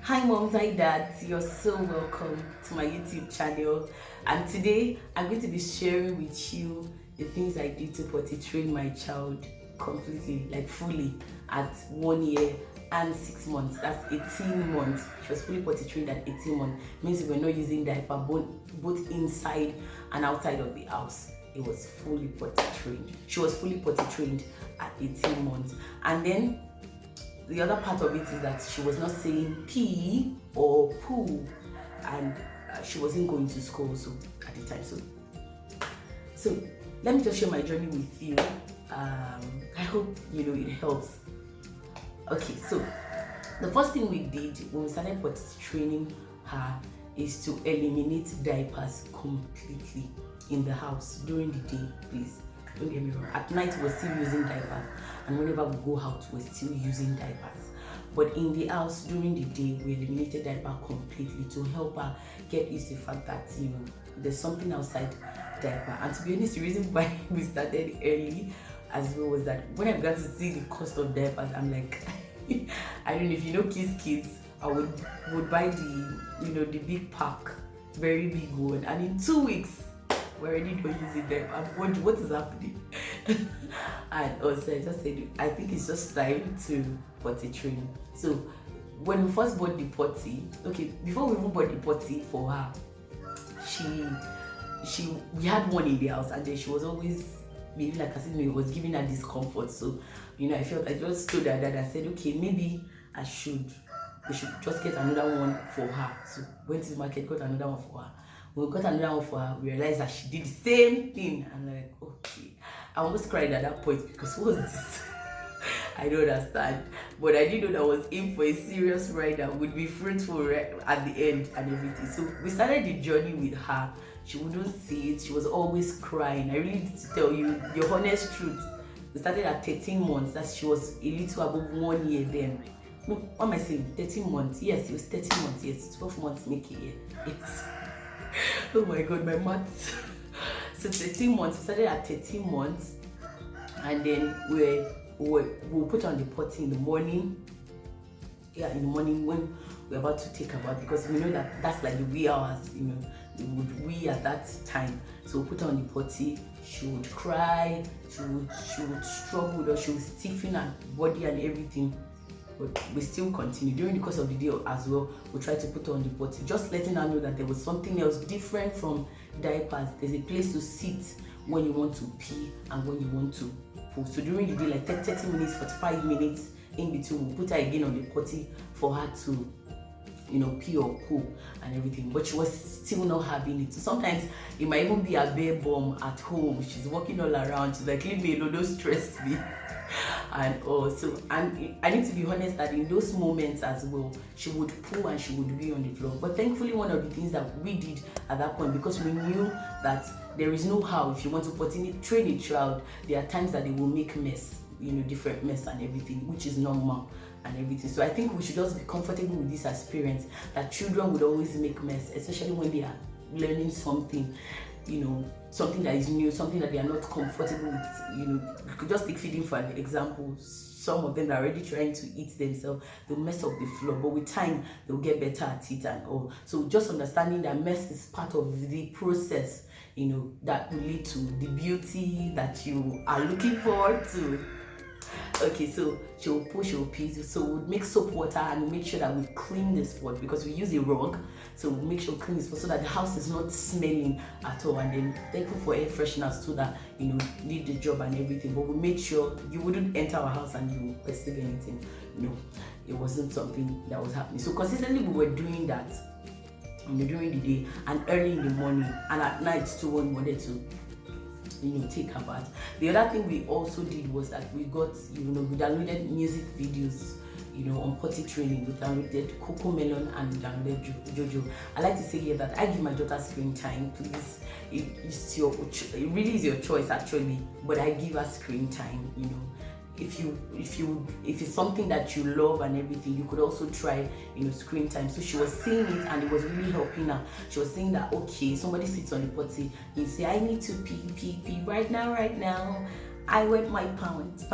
Hi moms, hi dads, you're so welcome to my YouTube channel, and today I'm going to be sharing with you the things I did to potty train my child completely, like fully, at 1 year and 6 months. That's 18 months. She was fully potty trained at 18 months. Means we were not using diaper both inside and outside of the house. It was fully potty trained. She was fully potty trained at 18 months. And then the other part of it is that she was not saying pee or poo, and she wasn't going to school so at the time. So let me just share my journey with you. I hope it helps. Okay, so the first thing we did when we started potty training her is to eliminate diapers completely in the house during the day. Please don't get me wrong. At night we're still using diapers, and whenever we go out we're still using diapers. But in the house during the day we eliminated diaper completely to help her get used to the fact that there's something outside diaper. And to be honest, the reason why we started early as well was that when I began to see the cost of diapers, I'm like, I don't know if you know kids, I would buy the big pack, very big one, and in 2 weeks we're already not using them. What is happening? And also I just said I think it's just time to potty train. So when we first bought the potty, okay, before we even bought the potty for her, we had one in the house, and then she was always maybe like as if it was giving her discomfort. So I felt, I just told her that I said, okay, maybe we should just get another one for her. So went to the market, got another one for her. When we got another one for her, we realized that she did the same thing. I'm like, okay. I almost cried at that point because what was this? I don't understand. But I didn't know that I was in for a serious ride that would be fruitful at the end and everything. So we started the journey with her. She wouldn't see it. She was always crying. I really need to tell you the honest truth. We started at 13 months. That she was a little above 1 year then. No, what am I saying? 13 months. Yes, it was 13 months. Yes, 12 months make a year. Yes. Oh my god, my maths. So 13 months. We started at 13 months, and then we'll put on the potty in the morning. Yeah, in the morning when we're about to take a bath, because we know that that's like the wee hours, we would wee at that time. So we'll put her on the potty. She would cry, she would struggle, or she would stiffen her body and everything. But we still continue during the course of the day as well. We try to put her on the potty, just letting her know that there was something else different from diapers. There's a place to sit when you want to pee and when you want to poo. So during the day, like 30 minutes, 45 minutes in between, we'll put her again on the potty for her to pee or poo and everything. But she was still not having it. So sometimes it might even be a bare bum at home. She's walking all around. She's like, leave me alone, don't stress me. And I need to be honest that in those moments as well, she would poo and she would be on the floor. But thankfully, one of the things that we did at that point, because we knew that there is no how, if you want to potty train a child, there are times that they will make mess, different mess and everything, which is normal and everything. So I think we should just be comfortable with this experience that children would always make mess, especially when they are learning something, something that is new, something that they are not comfortable with. You could just take feeding for an example. Some of them are already trying to eat themselves, they'll mess up the floor, but with time they'll get better at it and all. So just understanding that mess is part of the process, that will lead to the beauty that you are looking forward to. Okay, so she'll push, she'll pee. So we'll make soap water and we'll make sure that we clean the spot, because we use a rug. So we'll make sure we clean the spot so that the house is not smelling at all. And then thankful for air fresheners too that did the job and everything. But we made sure you wouldn't enter our house and you perceive anything. It wasn't something that was happening. So consistently we were doing that during the day and early in the morning, and at night too when we wanted to take her bath. The other thing we also did was that we got, we downloaded music videos, on potty training. We downloaded Cocomelon and we downloaded Jojo. I like to say here that I give my daughter screen time. Please, it really is your choice actually, but I give her screen time. If it's something that you love and everything, you could also try screen time. So she was seeing it and it was really helping her. She was saying that, okay, somebody sits on the potty, you say, I need to pee right now, I wet my pants.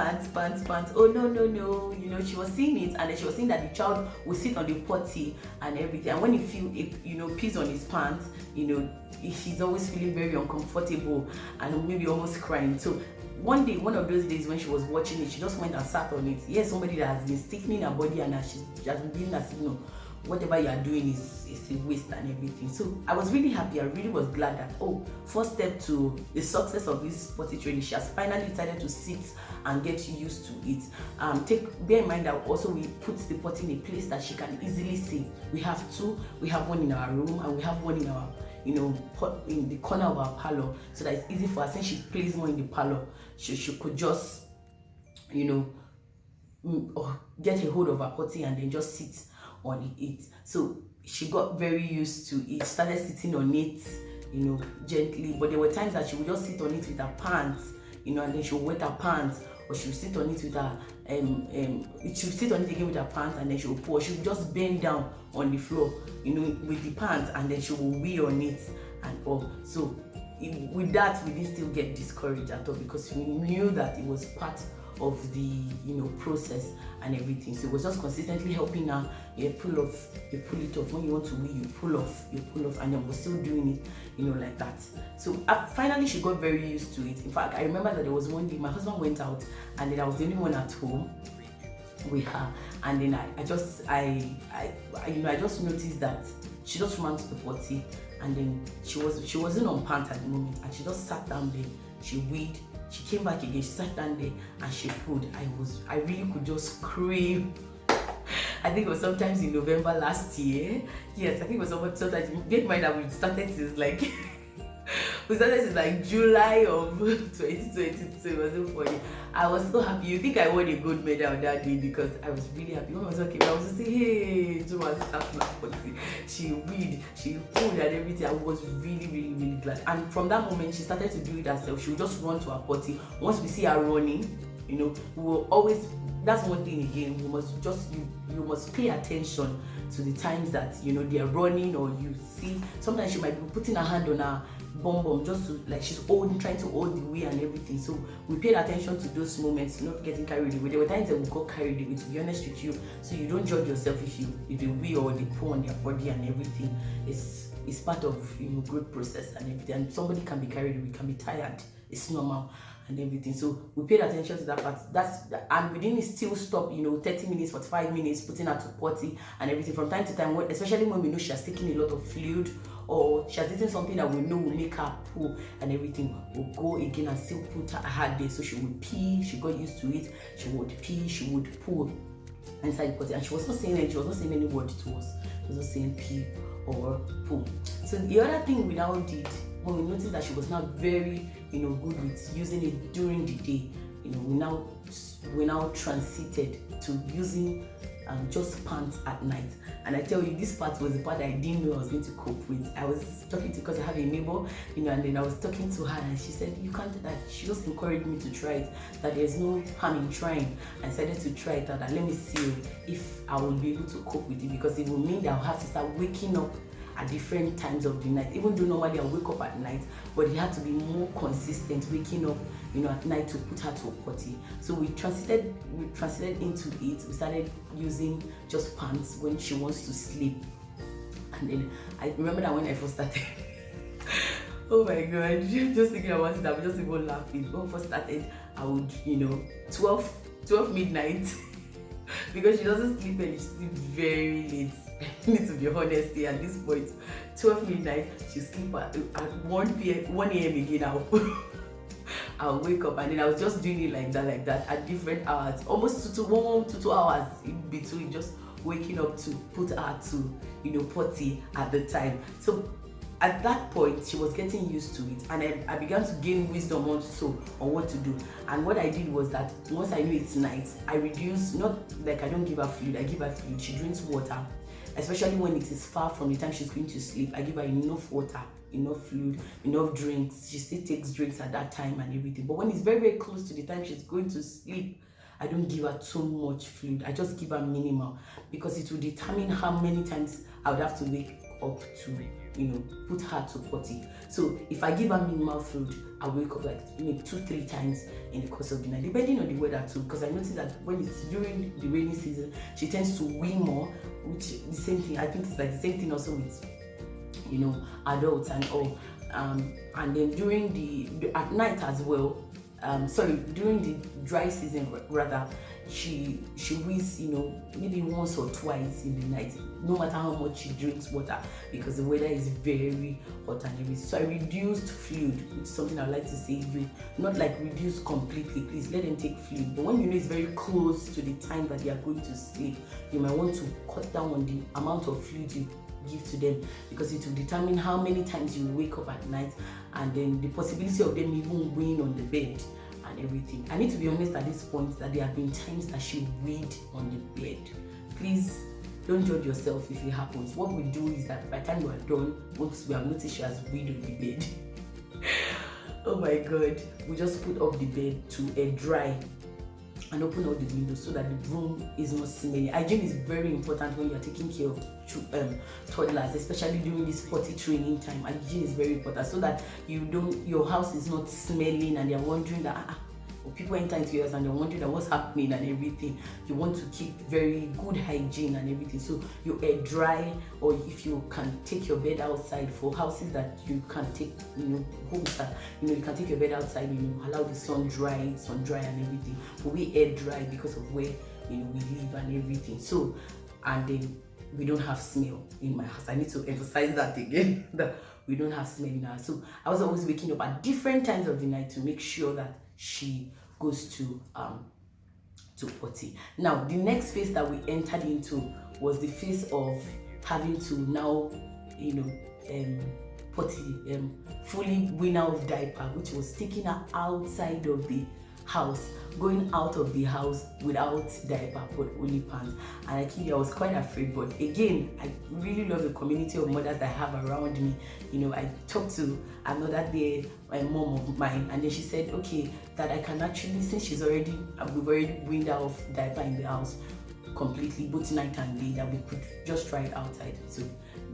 Oh no, no, no. You know, she was seeing it, and then she was seeing that the child would sit on the potty and everything. And when he feel it, you know, pees on his pants, you know, he's always feeling very uncomfortable and maybe almost crying. So one day, one of those days when she was watching it, she just went and sat on it. Yes, somebody that has been stiffening her body and she has been feeling as, you know, whatever you are doing is a waste and everything. So I was really happy. I really was glad that, oh, first step to the success of this potty training, she has finally decided to sit and get used to it. Bear in mind that also we put the potty in a place that she can easily see. We have two. We have one in our room and we have one in our, you know, in the corner of our parlor, so that it's easy for her. Since she plays more in the parlor, she could just, you know, get a hold of her potty and then just sit on it. So she got very used to it, started sitting on it, you know, gently. But there were times that she would just sit on it with her pants, you know, and then she would wet her pants, or she would sit on it with her she would sit on it again with her pants, and then she would pour. She would just bend down on the floor, you know, with the pants, and then she would wee on it and all. So with that, we didn't still get discouraged at all, because we knew that it was part of the, you know, process and everything. So it was just consistently helping her. You pull it off. When you want to wee, you pull off, and then we're still doing it, you know, like that. So finally she got very used to it. In fact, I remember that there was one day my husband went out, and then I was the only one at home with her, and then I just noticed that she just ran to the potty, and then she wasn't on pants at the moment, and she just sat down there. She weed. She came back again, she sat down there and she pulled. I really could just scream. I think it was sometimes in November last year. Yes, I think it was sometimes. Get in mind that we started since like July of 2022. It was so funny. I was so happy. You think I won a gold medal that day, because I was really happy. When I was okay, I was just saying, hey, she weed, she pulled and everything. I was really, really, really glad. And from that moment, she started to do it herself. She would just run to her potty. Once we see her running, you know, we will always. That's one thing again. We must just you must pay attention to the times that, you know, they are running, or you see sometimes she might be putting her hand on her bum just to, like, she's trying to hold the way and everything. So we paid attention to those moments, not getting carried away. There were times that we got carried away, to be honest with you. So you don't judge yourself if you wee or they pull on their body and everything. It's part of, you know, growth process and everything. And somebody can be carried away, can be tired. It's normal and everything. So we paid attention to that part. And we didn't still stop, you know, 30 minutes, 45 minutes, putting her to potty and everything. From time to time, especially when we know she has taken a lot of fluid, or she has eaten something that we know will make her poo and everything, we'll go again and still put her there. So she would pee, she got used to it, she would pee, she would poo inside the potty, and she was not saying any word to us. She was not saying pee or poo. So the other thing we now did, when we noticed that she was not very, you know, good with using it during the day, you know, we now transited to using just pants at night. And I tell you, this part was the part that I didn't know I was going to cope with. I was talking to, because I have a neighbor, you know, and then I was talking to her, and she said, you can't do that. She just encouraged me to try it, that there's no harm in trying. I decided to try it out, and let me see if I will be able to cope with it, because it will mean that I'll have to start waking up at different times of the night. Even though normally I wake up at night, but it had to be more consistent waking up, you know, at night to put her to a potty. So we transited into it. We started using just pants when she wants to sleep. And then I remember that when I first started, oh my god, just thinking about it, I'm just even laughing. When I first started, I would, you know, 12 midnight, because she doesn't sleep and she sleeps very late. I need to be honest here at this point. 12 midnight, she sleep at 1 a.m. again. I'll wake up, and then I was just doing it like that at different hours, almost 1 to 2 hours in between, just waking up to put her to, you know, potty at the time. So at that point, she was getting used to it, and I began to gain wisdom also on what to do. And what I did was that once I knew it's night, I reduced, not like I don't give her fluid, I give her fluid. She drinks water, especially when it is far from the time she's going to sleep. I give her enough water, enough fluid, enough drinks. She still takes drinks at that time and everything. But when it's very, very close to the time she's going to sleep, I don't give her too much fluid. I just give her minimal, because it will determine how many times I would have to wake up to, put her to potty. So if I give her minimal food, I wake up like maybe 2-3 times in the course of the night, depending on the weather too, because I noticed that when it's during the rainy season, she tends to wee more, which the same thing, I think it's like the same thing also with adults and all. And then during the at night as well, during the dry season rather, she wees maybe once or twice in the night, no matter how much she drinks water, because the weather is very hot and everything. So I reduced fluid, which is something I like to say, not like reduce completely, please let them take fluid, but when it's very close to the time that they are going to sleep, you might want to cut down on the amount of fluid you give to them, because it will determine how many times you wake up at night, and then the possibility of them even weeing on the bed and everything. I need to be honest at this point that there have been times that she weed on the bed. Please don't judge yourself if it happens. What we do is that by the time we are done, once we have noticed she has weed on the bed, oh my god, we just put up the bed to air dry and open all the windows so that the room is not smelly. Hygiene is very important when you are taking care of toddlers, especially during this potty training time. Hygiene is very important so that your house is not smelling and they're wondering that or people enter into your house and they're wondering that what's happening and everything. You want to keep very good hygiene and everything. So you air dry, or if you can take your bed outside, for houses that you can take, homes that you can take your bed outside, allow the sun dry and everything. But we air dry because of where we live and everything. So, and then we don't have smell in my house. I need to emphasize that again, that we don't have smell in our house. So I was always waking up at different times of the night to make sure that she goes to potty. Now the next phase that we entered into was the phase of having to now potty, fully wean out of diaper, which was taking her outside of the house, going out of the house without diaper but only pants. And I was quite afraid, but again, I really love the community of mothers that I have around me. I talked to another day a mom of mine, and then she said, okay, that I can actually, since we've already weaned out of diaper in the house completely, both night and day, that we could just try it outside. So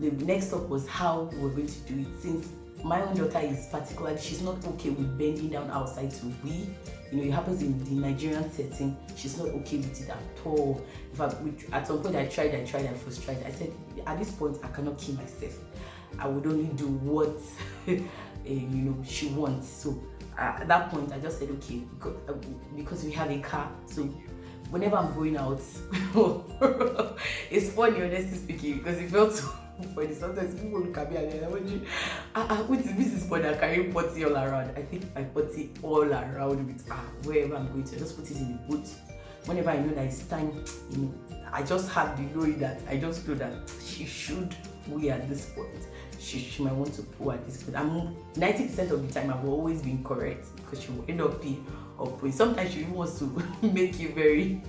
the next step was how we were going to do it, since my own daughter is particularly, she's not okay with bending down outside to wee. It happens in the Nigerian setting. She's not okay with it at all. In fact, at some point I first tried. I said, at this point, I cannot kill myself. I would only do what she wants. So at that point, I just said, okay, because we have a car. So whenever I'm going out, it's funny, honestly speaking, because it felt so funny. Sometimes people look at me and they're wondering, what is this for that carrying potty all around? I think I potty all around with wherever I'm going to. I just put it in the boot. Whenever I know that it's time, I just have the knowing that I just know that she should wee at this point. She might want to poo at this point. 90% of the time I've always been correct, because she will end up peeing or pooing. Sometimes she even wants to make you very,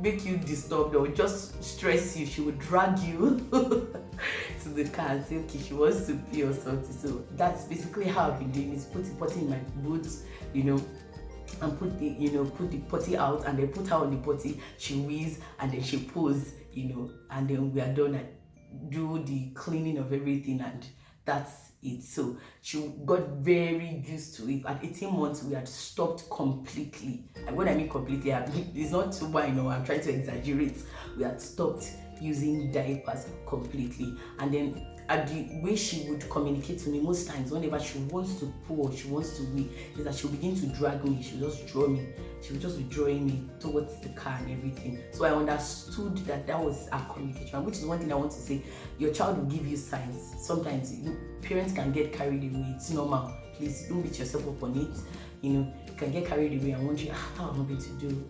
make you disturbed or just stress you. She would drag you to the car and say, okay, she wants to pee or something. So that's basically how I've been doing this, put the potty in my boots, and put the potty out, and then put her on the potty. She wheezes and then she poos, and then we are done and do the cleaning of everything, and that's it. So she got very used to it. At 18 months, we had stopped completely. And when I mean completely, it's not too bad, I'm trying to exaggerate. We had stopped using diapers completely. And then the way she would communicate to me most times, whenever she wants to poo or she wants to wee, is that she'll begin to drag me. She'll just draw me. She will just be drawing me towards the car and everything. So I understood that was our communication, which is one thing I want to say. Your child will give you signs. Sometimes parents can get carried away. It's normal. Please don't beat yourself up on it. You can get carried away and wondering, how am I going to do?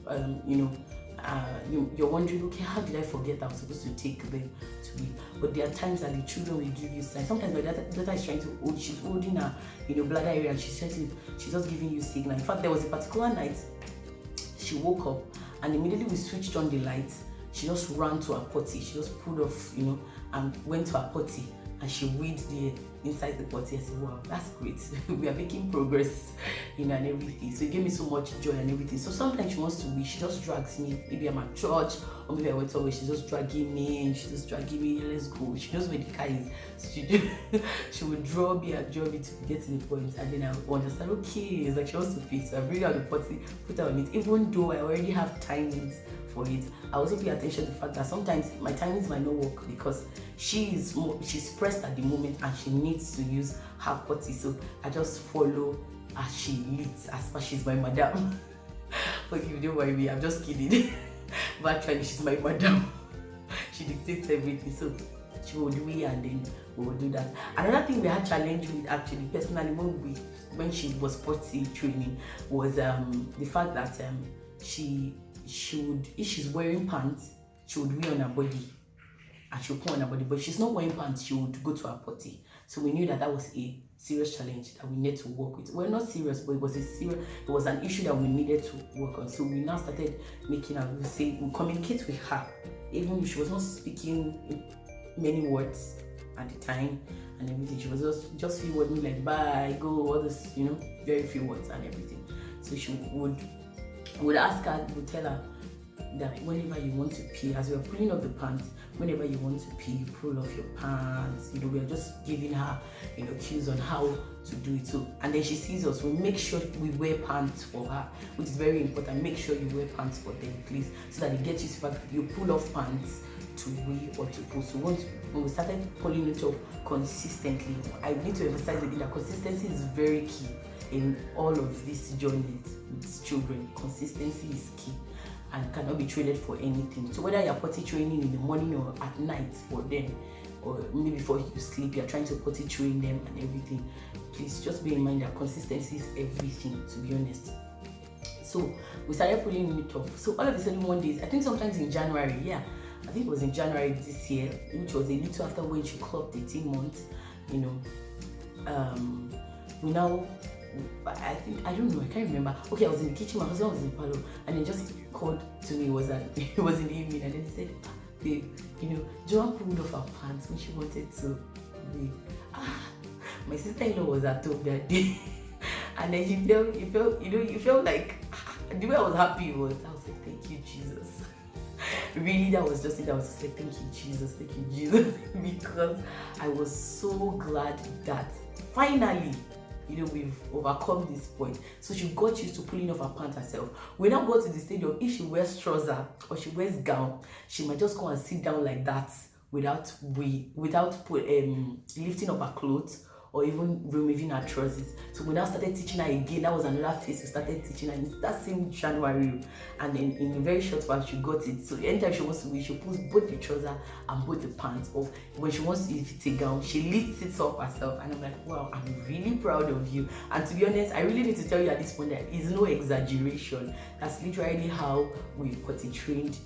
You're wondering, okay, how did I forget that I was supposed to take them to me? But there are times that the children will give you signs. Sometimes my daughter is trying to hold, she's holding her, bladder area, and she's just giving you signal. In fact, there was a particular night, she woke up, and immediately we switched on the lights. She just ran to her potty. She just pulled off, and went to her potty. and she weed the inside the potty. I said, wow, that's great. We are making progress, and everything. So it gave me so much joy and everything. So sometimes she wants to weed, she just drags me. Maybe I'm at church, or maybe I went somewhere, she's just dragging me, let's go. She knows where the car is. So she would draw me to get to the point, and then I would understand, okay, it's like she wants to pee. So I bring out the potty, put her on it, even though I already have timings for it. I also pay attention to the fact that sometimes my timings might not work because she's pressed at the moment and she needs to use her potty. So I just follow as she leads, as far she's my madam. But if you don't worry me, I'm just kidding. But actually she's my madam. She dictates everything. So she will do it, and then we will do that. Another thing we had challenge with, actually, personally, when she was potty training, was the fact that she would, if she's wearing pants, she would wear on her body, and she would put on her body. But if she's not wearing pants, she would go to her potty. So we knew that was a serious challenge that we needed to work with. Well, not serious, but it was an issue that we needed to work on. So we now started making her, we communicate with her, even if she was not speaking many words at the time and everything. She was just few words, like bye, go, all this, very few words and everything. So she would ask her, would tell her that whenever you want to pee, as we are pulling off the pants, whenever you want to pee, you pull off your pants. We are just giving her, cues on how to do it. So, and then she sees us, we make sure we wear pants for her, which is very important. Make sure you wear pants for them, please, so that it gets you to the fact that you pull off pants to wear or to pull. So when we started pulling it off consistently, I need to emphasize again that consistency is very key in all of this journey with children. Consistency is key and cannot be traded for anything. So whether you're potty training in the morning or at night for them, or maybe before you sleep, you're trying to potty train them and everything, please just bear in mind that consistency is everything, to be honest. So we started pulling it off. So all of a sudden one day, I think sometimes in January, I think it was in January this year, which was a little after when she clocked 18 months, we now, I don't know, I can't remember. Okay, I was in the kitchen, my husband was in Palo, and he just called to me, it was in the evening, and then he said, babe, Joanne pulled off her pants when she wanted to leave. My sister-in-law was at home that day, and then you felt like, the way I was happy was like, thank you, Jesus. Really, that was just it. I was just like, thank you, Jesus, because I was so glad that finally, we've overcome this point. So she got used to pulling off her pants herself. We now go to the stage of, if she wears trouser or she wears gown, she might just go and sit down like that without lifting up her clothes or even removing her trousers. So we now started teaching her again. That was another phase we started teaching her in that same January, and then in a very short while she got it. So anytime she wants to wear, she pulls both the trouser and both the pants off. When she wants to, if it's a gown, she lifts it up herself, and I'm like, wow, I'm really proud of you. And to be honest, I really need to tell you at this point that it's no exaggeration. That's literally how we potty trained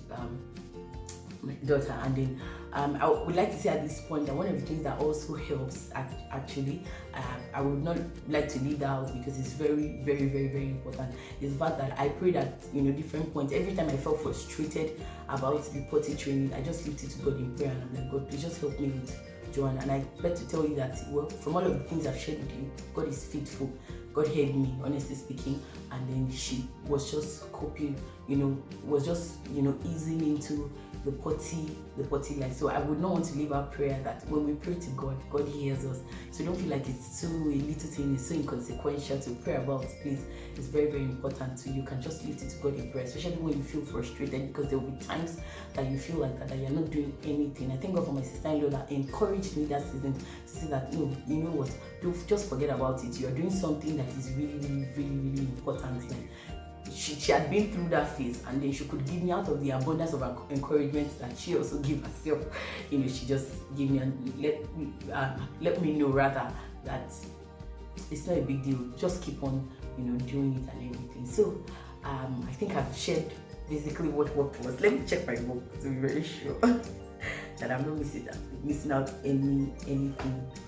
my daughter. And then I would like to say at this point that one of the things that also helps, actually, I would not like to leave that out because it's very, very, very, very important, is the fact that I prayed at different points. Every time I felt frustrated about the potty training, I just lifted to God in prayer, and I'm like, God, please just help me with Joanne. And I bet to tell you that, well, from all of the things I've shared with you, God is faithful. God heard me, honestly speaking, and then she was just coping, was just, easing into the potty life. So I would not want to leave our prayer that when we pray to God, God hears us. So don't feel like it's so a little thing, it's so inconsequential to pray about. Please, it's very, very important. So you can just lift it to God in prayer, especially when you feel frustrated, because there will be times that you feel like that you're not doing anything. I thank God for my sister-in-law that encouraged me that season to say that, no, you know what, don't just forget about it. You're doing something that is really, really, really, really important. Like, she had been through that phase, and then she could give me, out of the abundance of encouragement that she also gave herself, she just gave me and let me know rather that it's not a big deal. Just keep on doing it and everything. So I think I've shared basically what worked was. Let me check my book to be very sure that I'm not missing out anything.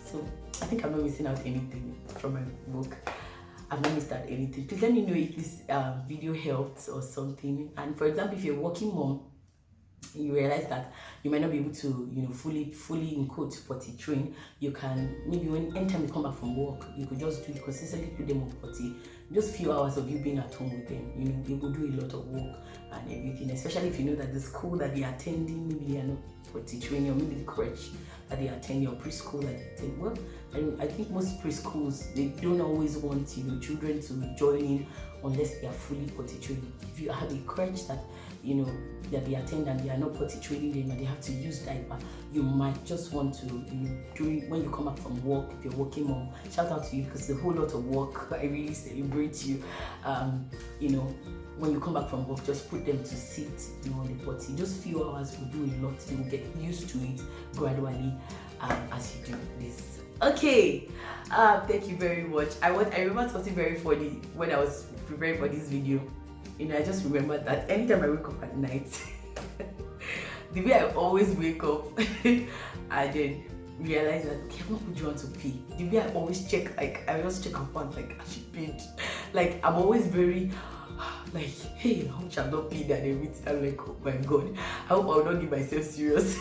So I think I'm not missing out anything from my book. I've not missed out anything. Please let me know if this video helped or something. And for example, if you're a working mom you realize that you might not be able to, fully in quote potty train, you can maybe anytime you come back from work, you could just do it consistently, put them on potty. Just few hours of you being at home with them, they will do a lot of work and everything, especially if you know that the school that they are attending, maybe they are not potty training, or maybe the crèche that they are attending, or preschool that they attend. Well, I think most preschools, they don't always want children to join in unless they are fully potty trained. If you have a crèche that that they attend and they are not potty training them and they have to use diaper, you might just want to, during when you come back from work, if you're working mom, shout out to you, because it's a whole lot of work. I really celebrate you. When you come back from work, just put them to sit, on the potty. Just few hours will do a lot. They will get used to it gradually as you do this. Okay, thank you very much. I remember something very funny when I was preparing for this video. I just remember that anytime I wake up at night, the way I always wake up, I then realize that, okay, I've not put you on to pee. The way I always check, I just check up on, I should pee. I'm always very, hey, I hope I've not peed and everything. I'm like, oh my God, I hope I will not give myself serious.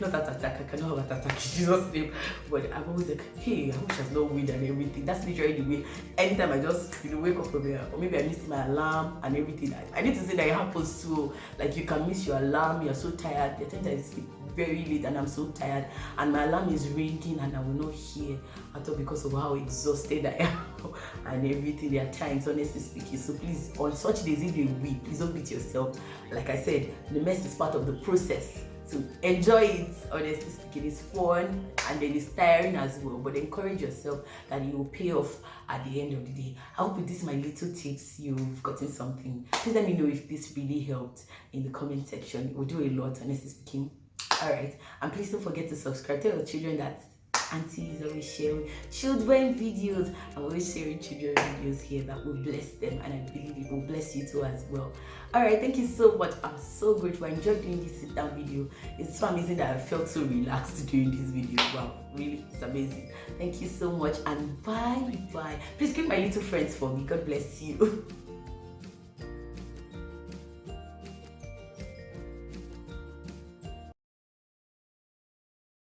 Not that attack, I cannot have an attack in Jesus' name. But I'm always like, hey, I hope she's not weird and everything. That's literally the way. Anytime I just wake up from here, or maybe I miss my alarm and everything. I need to say that it happens too. You can miss your alarm, you're so tired. There are times I sleep very late and I'm so tired, and my alarm is ringing and I will not hear at all because of how exhausted I am and everything. There are times, honestly speaking. So please, on such days, if you're weak, please don't beat yourself. Like I said, the mess is part of the process. So enjoy it, honestly speaking. It's fun and then it's tiring as well, but encourage yourself that it will pay off at the end of the day. I hope with this my little tips you've gotten something. Please let me know if this really helped in the comment section. It will do a lot, honestly speaking. Alright, and please don't forget to subscribe. Tell your children that Auntie is always sharing children videos. I'm always sharing children videos here that will bless them, and I believe it will bless you too as well. Alright, thank you so much. I'm so grateful. I enjoyed doing this sit down video. It's so amazing that I felt so relaxed doing this video. Wow, really, it's amazing. Thank you so much, and bye. Please greet my little friends for me. God bless you.